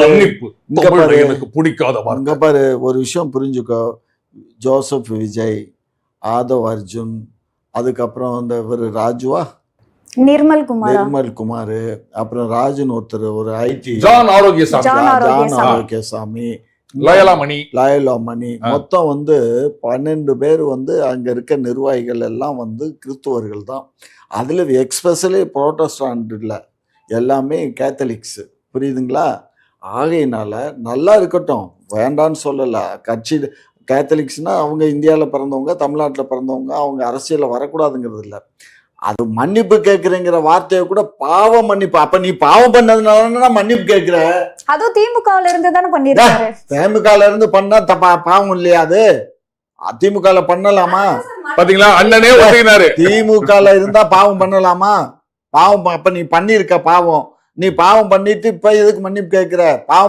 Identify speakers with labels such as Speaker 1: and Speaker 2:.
Speaker 1: மன்னிப்பு
Speaker 2: இங்க பாரு,
Speaker 1: எனக்கு பிடிக்காத வார்த்தை.
Speaker 2: இங்க பாரு, ஒரு விஷயம் புரிஞ்சுக்கோ. ஜோசப் விஜய், ஆதவ் அர்ஜுன், அதுக்கப்புறம் இந்த ஒரு ராஜுவா
Speaker 3: நிர்மல் குமார்,
Speaker 2: அப்புறம் ராஜன் ஒருத்தர், ஒரு ID,
Speaker 1: John Arokiasamy,
Speaker 3: John
Speaker 2: John Arokiasamy,
Speaker 1: லயலாமணி,
Speaker 2: மொத்தம் 12 பேர் அங்க இருக்க நிர்வாகிகள் எல்லாம் கிறிஸ்துவர்கள் தான். அதுல எக்ஸ்பெஷலி புரோட்டஸ்டாண்ட் இல்ல, எல்லாமே கேத்தலிக்ஸ். புரியுதுங்களா? ஆகையினால நல்லா இருக்கட்டும், வேண்டான்னு சொல்லல. கட்சி கேத்தலிக்ஸ்னா அவங்க இந்தியாவில் பிறந்தவங்க, தமிழ்நாட்டில் பிறந்தவங்க, அவங்க அரசியலில் வரக்கூடாதுங்கிறது இல்லை. அது மன்னிப்பு கேட்குறேங்கிற வார்த்தையை கூட பாவ மன்னிப்பு. அப்ப நீ பாவம் பண்ணதுனால மன்னிப்பு கேட்கிற.
Speaker 3: அதுவும் திமுகல இருந்து தானே பண்ணிருக்காரு.
Speaker 2: திமுகல இருந்து பண்ணா பாவம் இல்லையா? அது அதிமுகல பண்ணலாமா?
Speaker 1: பாத்தீங்களா, அண்ணனே ஒத்துக்கினாரு.
Speaker 2: திமுகல இருந்தா பாவம் பண்ணலாமா? பாவம் அப்ப நீ பண்ணிருக்க பாவம். நீ பாவம் பண்ணிட்டு இப்ப எதுக்கு மன்னிப்பு கேட்கிற? பாவம்